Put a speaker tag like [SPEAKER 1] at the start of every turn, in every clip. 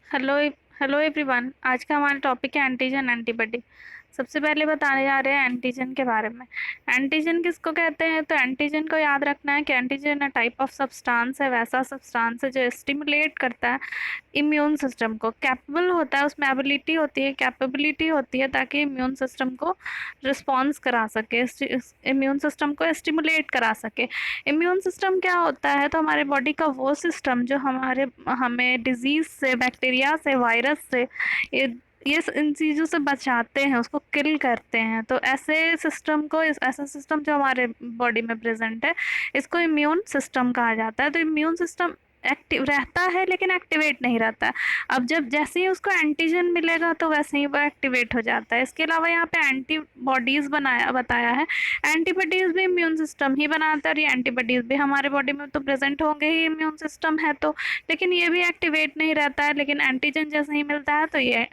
[SPEAKER 1] Hello hello everyone. आज का हमारा टॉपिक है एंटीजन एंटीबॉडी। सबसे पहले बताने जा रहे हैं एंटीजन के बारे में। एंटीजन किसको कहते हैं? तो एंटीजन को याद रखना है कि antigen a type of substance है, वैसा सब्सटेंस है जो स्टिमुलेट करता है इम्यून सिस्टम को। कैपेबल होता है, उसमें एबिलिटी होती है, कैपेबिलिटी होती है ताकि इम्यून सिस्टम को रिस्पॉन्स करा सके, इम्यून सिस्टम को स्टिमुलेट करा सके। इम्यून सिस्टम क्या होता है? तो हमारे बॉडी का वो सिस्टम जो हमें डिजीज से, बैक्टीरिया से, वायरस से, ये इन चीज़ों से बचाते हैं, उसको किल करते हैं। तो ऐसा सिस्टम जो हमारे बॉडी में प्रेजेंट है, इसको इम्यून सिस्टम कहा जाता है। तो इम्यून सिस्टम एक्टिव रहता है लेकिन एक्टिवेट नहीं रहता है। अब जब जैसे ही उसको एंटीजन मिलेगा तो वैसे ही वो एक्टिवेट हो जाता है। इसके अलावा यहाँ पे एंटीबॉडीज बताया है। एंटीबॉडीज भी इम्यून सिस्टम ही बनाता है, और ये एंटीबॉडीज भी हमारे बॉडी में तो प्रेजेंट होंगे ही, इम्यून सिस्टम है तो। लेकिन ये भी एक्टिवेट नहीं रहता है, लेकिन एंटीजन जैसे ही मिलता है तो ये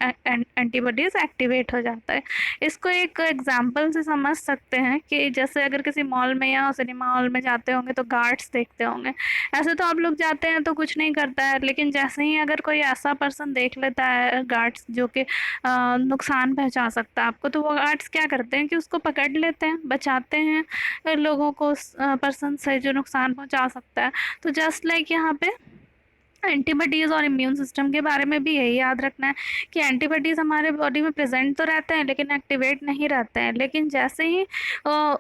[SPEAKER 1] एंटीबॉडीज एक्टिवेट हो जाता है। इसको एक एग्जांपल से समझ सकते हैं कि जैसे अगर किसी मॉल में या सिनेमा हॉल में जाते होंगे तो गार्ड्स देखते होंगे। ऐसे तो आप लोग जाते हैं तो कुछ नहीं करता है, लेकिन जैसे ही अगर कोई ऐसा पर्सन देख लेता है गार्ड्स जो कि नुकसान पहुंचा सकता है आपको, तो वो गार्ड्स क्या करते हैं कि उसको पकड़ लेते हैं, बचाते हैं लोगों को उस पर्सन से जो नुकसान पहुंचा सकता है। तो जस्ट लाइक यहाँ पे एंटीबॉडीज़ और इम्यून सिस्टम के बारे में भी यही याद रखना है कि एंटीबॉडीज़ हमारे बॉडी में प्रेजेंट तो रहते हैं लेकिन एक्टिवेट नहीं रहते हैं। लेकिन जैसे ही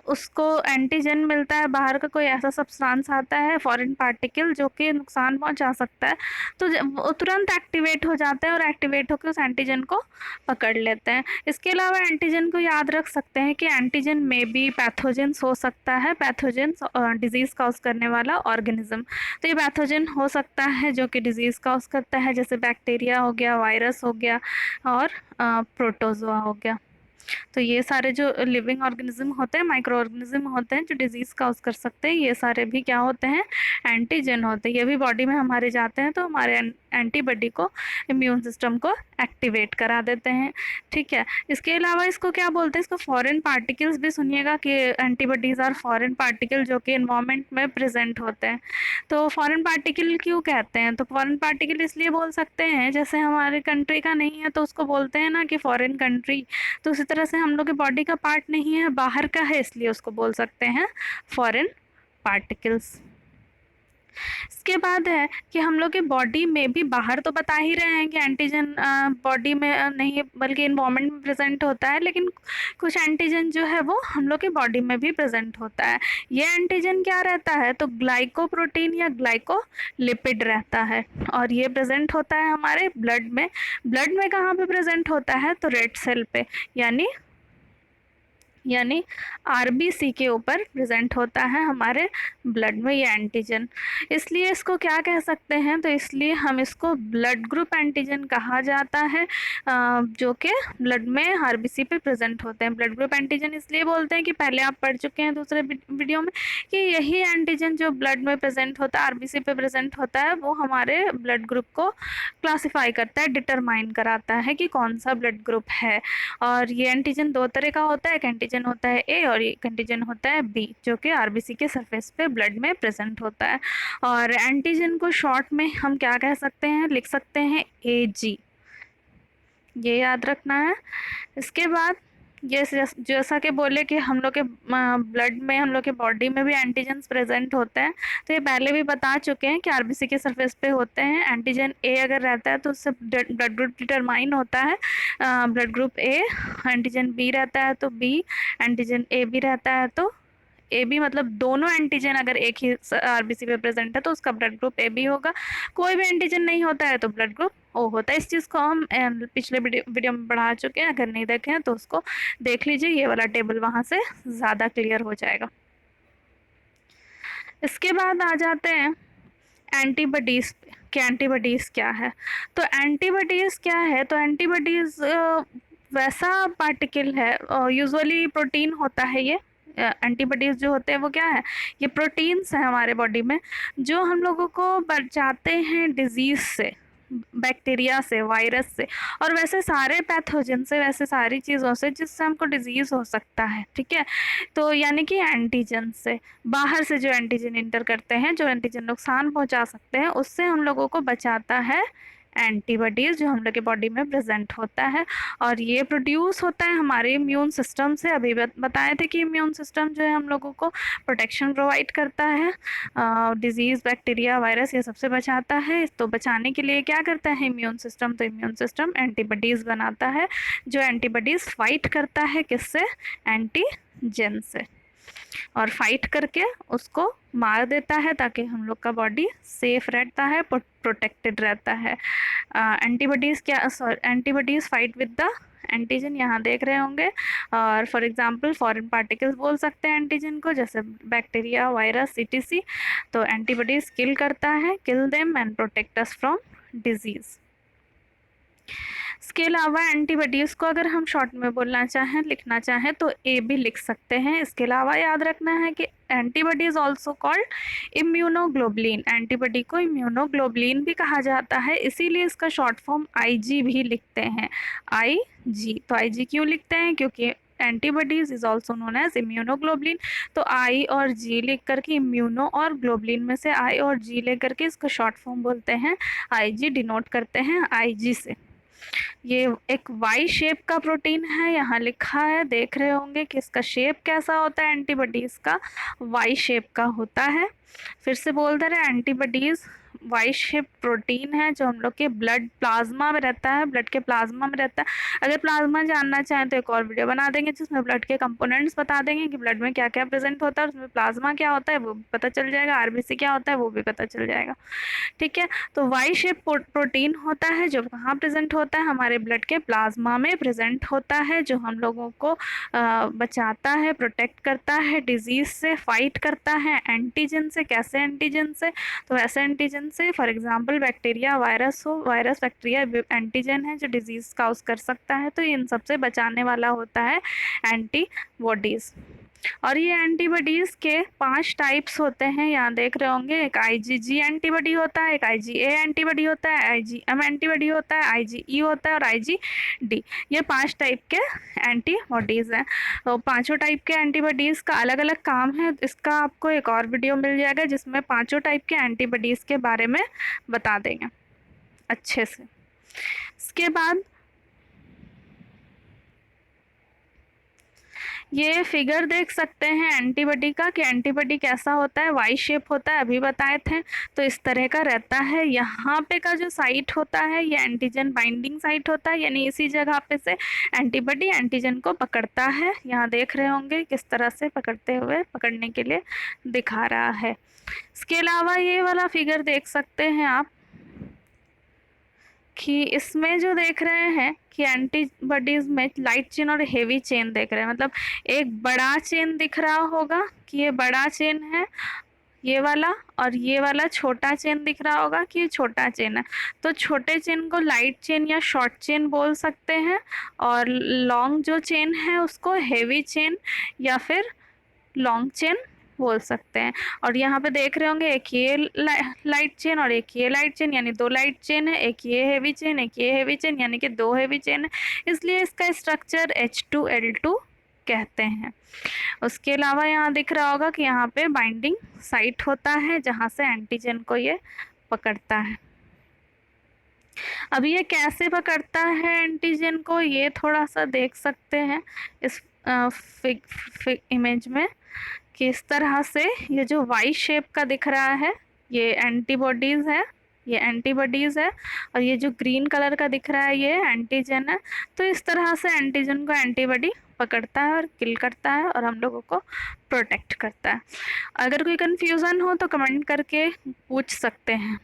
[SPEAKER 1] उसको एंटीजन मिलता है, बाहर का कोई ऐसा सब्सटेंस आता है, फॉरेन पार्टिकल जो कि नुकसान पहुंचा सकता है, तो वो तुरंत एक्टिवेट हो जाता है और एक्टिवेट होकर उस एंटीजन को पकड़ लेते हैं। इसके अलावा एंटीजन को याद रख सकते हैं कि एंटीजन में भी पैथोजेंस हो सकता है, पैथोजेंस डिजीज़ कॉज करने वाला ऑर्गेनिज्म। तो ये पैथोजन हो सकता है जो कि डिजीज़ कॉज करता है, जैसे बैक्टीरिया हो गया, वायरस हो गया, और प्रोटोजोआ हो गया। तो ये सारे जो लिविंग ऑर्गेनिज्म होते हैं, माइक्रो ऑर्गेनिज्म होते हैं जो डिजीज काउज कर सकते हैं, ये सारे भी क्या होते हैं? एंटीजन होते हैं। ये भी बॉडी में हमारे जाते हैं तो हमारे एंटीबॉडी को, इम्यून सिस्टम को एक्टिवेट करा देते हैं। ठीक है। इसके अलावा इसको क्या बोलते हैं? इसको फॉरेन पार्टिकल्स भी सुनिएगा कि एंटीबॉडीज आर फॉरेन पार्टिकल जो कि इन्वायरमेंट में प्रेजेंट होते हैं। तो फॉरेन पार्टिकल क्यों कहते हैं? तो फॉरेन पार्टिकल इसलिए बोल सकते हैं, जैसे हमारे कंट्री का नहीं है तो उसको बोलते हैं ना कि फॉरेन कंट्री। तो उसी तरह से हम लोग के बॉडी का पार्ट नहीं है, बाहर का है, इसलिए उसको बोल सकते हैं फॉरेन पार्टिकल्स। इसके बाद है कि हम लोग के बॉडी में भी, बाहर तो बता ही रहे हैं कि एंटीजन बॉडी में नहीं बल्कि इन्वायरमेंट में प्रेजेंट होता है, लेकिन कुछ एंटीजन जो है वो हम लोग के बॉडी में भी प्रेजेंट होता है। ये एंटीजन क्या रहता है? तो ग्लाइकोप्रोटीन या ग्लाइकोलिपिड रहता है, और ये प्रेजेंट होता है हमारे ब्लड में। ब्लड में कहाँ पे प्रेजेंट होता है? तो रेड सेल पे, यानी आरबीसी के ऊपर प्रेजेंट होता है हमारे ब्लड में ये एंटीजन। इसलिए इसको क्या कह सकते हैं? तो इसलिए हम इसको ब्लड ग्रुप एंटीजन कहा जाता है, जो कि ब्लड में आरबीसी पे प्रेजेंट होते हैं। ब्लड ग्रुप एंटीजन इसलिए बोलते हैं कि पहले आप पढ़ चुके हैं दूसरे वीडियो में कि यही एंटीजन जो ब्लड में प्रेजेंट होता है, आरबीसी पे प्रेजेंट होता है, वो हमारे ब्लड ग्रुप को क्लासीफाई करता है, डिटरमाइन कराता है कि कौन सा ब्लड ग्रुप है। और ये एंटीजन दो तरह का होता है, एक एंटीजन होता है ए और एक एंटीजन होता है बी, जो कि आरबीसी के सरफेस पे ब्लड में प्रेजेंट होता है। और एंटीजन को शॉर्ट में हम क्या कह सकते हैं? लिख सकते हैं एजी। ये याद रखना है। इसके बाद ये जैसा कि बोले कि हम लोग के ब्लड में, हम लोग के बॉडी में भी एंटीजन्स प्रेजेंट होते हैं। तो ये पहले भी बता चुके हैं कि आरबीसी के सरफेस पे होते हैं। एंटीजन ए अगर रहता है तो उससे ब्लड ग्रुप डिटरमाइन होता है, blood group A. Antigen B रहता है तो बी, एंटीजन ए बी रहता है तो ए बी। मतलब दोनों एंटीजन अगर एक ही आरबीसी पे प्रेजेंट है तो उसका ब्लड ग्रुप ए बी होगा। कोई भी एंटीजन नहीं होता है तो ब्लड ग्रुप ओ होता है। इस चीज़ को हम पिछले वीडियो में बढ़ा चुके हैं, अगर नहीं देखे हैं तो उसको देख लीजिए, ये वाला टेबल वहाँ से ज़्यादा क्लियर हो जाएगा। इसके बाद आ जाते हैं एंटीबॉडीज़ पे कि एंटीबॉडीज़ क्या है। तो एंटीबॉडीज़ क्या है? तो एंटीबॉडीज़ वैसा पार्टिकल है, यूजुअली प्रोटीन होता है ये। एंटीबॉडीज़ जो होते हैं वो क्या है? ये प्रोटीन्स हैं हमारे बॉडी में, जो हम लोगों को बचाते हैं डिजीज़ से, बैक्टीरिया से, वायरस से, और वैसे सारे पैथोजन से, वैसे सारी चीज़ों से जिससे हमको डिजीज़ हो सकता है। ठीक है। तो यानी कि एंटीजन से, बाहर से जो एंटीजन इंटर करते हैं, जो एंटीजन नुकसान पहुंचा सकते हैं, उससे हम लोगों को बचाता है एंटीबॉडीज जो हम लोग के बॉडी में प्रेजेंट होता है, और ये प्रोड्यूस होता है हमारे इम्यून सिस्टम से। अभी बताए थे कि इम्यून सिस्टम जो है हम लोगों को प्रोटेक्शन प्रोवाइड करता है, डिजीज़, बैक्टीरिया, वायरस, ये सबसे बचाता है। तो बचाने के लिए क्या करता है इम्यून सिस्टम? तो इम्यून सिस्टम एंटीबॉडीज़ बनाता है, जो एंटीबॉडीज़ फाइट करता है किससे? एंटीजन से, और फाइट करके उसको मार देता है ताकि हम लोग का बॉडी सेफ रहता है, प्रोटेक्टेड रहता है। एंटीबॉडीज़ क्या, sorry, antibodies fight with the antigen, यहाँ देख रहे होंगे। और फॉर एग्जांपल फॉरेन पार्टिकल्स बोल सकते हैं एंटीजन को, जैसे बैक्टीरिया, वायरस, etc। तो एंटीबॉडीज़ किल करता है, kill them and protect us from disease. इसके अलावा एंटीबॉडीज़ को अगर हम शॉर्ट में बोलना चाहें, लिखना चाहें, तो ए भी लिख सकते हैं। इसके अलावा याद रखना है कि antibodies also called immunoglobulin, antibody को इम्यूनोग्लोबुलिन भी कहा जाता है, इसीलिए इसका शॉर्ट फॉर्म IG भी लिखते हैं, IG। तो IG क्यों लिखते हैं? क्योंकि antibodies is also known as immunoglobulin. तो I और G लिख करके, इम्यूनो और ग्लोबुलिन में से I और G लेकर के इसको शॉर्ट फॉर्म बोलते हैं, IG डिनोट करते हैं IG से। ये एक वाई शेप का प्रोटीन है, यहाँ लिखा है, देख रहे होंगे कि इसका शेप कैसा होता है, एंटीबॉडीज़ का वाई शेप का होता है। फिर से बोल दे रहे, एंटीबॉडीज़ वाई शेप प्रोटीन है जो हम लोग के ब्लड प्लाज्मा में रहता है, ब्लड के प्लाज्मा में रहता है। अगर प्लाज्मा जानना चाहें तो एक और वीडियो बना देंगे जिसमें ब्लड के कंपोनेंट्स बता देंगे कि ब्लड में क्या क्या प्रेजेंट होता है, उसमें प्लाज्मा क्या होता है वो भी पता चल जाएगा, RBC क्या होता है वो भी पता चल जाएगा। ठीक है, तो वाई शेप प्रोटीन होता है जो कहाँ प्रेजेंट होता है? हमारे ब्लड के प्लाज्मा में प्रेजेंट होता है, जो हम लोगों को बचाता है, प्रोटेक्ट करता है, डिजीज से फाइट करता है, एंटीजन से। कैसे एंटीजन से? तो वैसे एंटीजन से, फॉर एग्जांपल बैक्टीरिया, वायरस हो, वायरस, बैक्टीरिया एंटीजन है जो डिजीज काउज कर सकता है, तो इन सबसे बचाने वाला होता है एंटीबॉडीज। और ये एंटीबॉडीज़ के 5 टाइप्स होते हैं, यहाँ देख रहे होंगे। एक IgG एंटीबॉडी होता है, एक IgA एंटीबॉडी होता है, IgM एंटीबॉडी होता है, IgE होता है और IgD। ये 5 टाइप के एंटीबॉडीज़ हैं। तो पाँचों टाइप के एंटीबॉडीज़ का अलग अलग काम है, इसका आपको एक और वीडियो मिल जाएगा जिसमें पाँचों टाइप के एंटीबॉडीज़ के बारे में बता देंगे अच्छे से। इसके बाद ये फिगर देख सकते हैं एंटीबॉडी का, कि एंटीबॉडी कैसा होता है, वाई शेप होता है, अभी बताए थे। तो इस तरह का रहता है। यहाँ पे का जो साइट होता है ये एंटीजन बाइंडिंग साइट होता है, यानी इसी जगह पे से एंटीबॉडी एंटीजन को पकड़ता है। यहाँ देख रहे होंगे किस तरह से पकड़ते हुए, पकड़ने के लिए दिखा रहा है। इसके अलावा ये वाला फिगर देख सकते हैं आप, कि इसमें जो देख रहे हैं कि एंटीबॉडीज में लाइट चेन और हेवी चेन देख रहे हैं, मतलब एक बड़ा चेन दिख रहा होगा कि ये बड़ा चेन है ये वाला, और ये वाला छोटा चेन दिख रहा होगा कि ये छोटा चेन है। तो छोटे चेन को लाइट चेन या शॉर्ट चेन बोल सकते हैं, और लॉन्ग जो चेन है उसको हेवी चेन या फिर लॉन्ग चेन बोल सकते हैं। और यहाँ पे देख रहे होंगे एक ये लाइट चेन और एक ये लाइट चेन, यानी 2 लाइट चेन है, एक ये हेवी चेन, एक ये हेवी चेन, यानी कि 2 हेवी चेन है, इसलिए इसका स्ट्रक्चर H2L2 कहते हैं। उसके अलावा यहाँ दिख रहा होगा कि यहाँ पे बाइंडिंग साइट होता है जहाँ से एंटीजन को ये पकड़ता है। अब ये कैसे पकड़ता है एंटीजन को, ये थोड़ा सा देख सकते हैं इस इमेज में, कि इस तरह से ये जो वाई शेप का दिख रहा है ये एंटीबॉडीज़ है, ये एंटीबॉडीज़ है, और ये जो ग्रीन कलर का दिख रहा है ये एंटीजन है। तो इस तरह से एंटीजन को एंटीबॉडी पकड़ता है और किल करता है और हम लोगों को प्रोटेक्ट करता है। अगर कोई कन्फ्यूज़न हो तो कमेंट करके पूछ सकते हैं।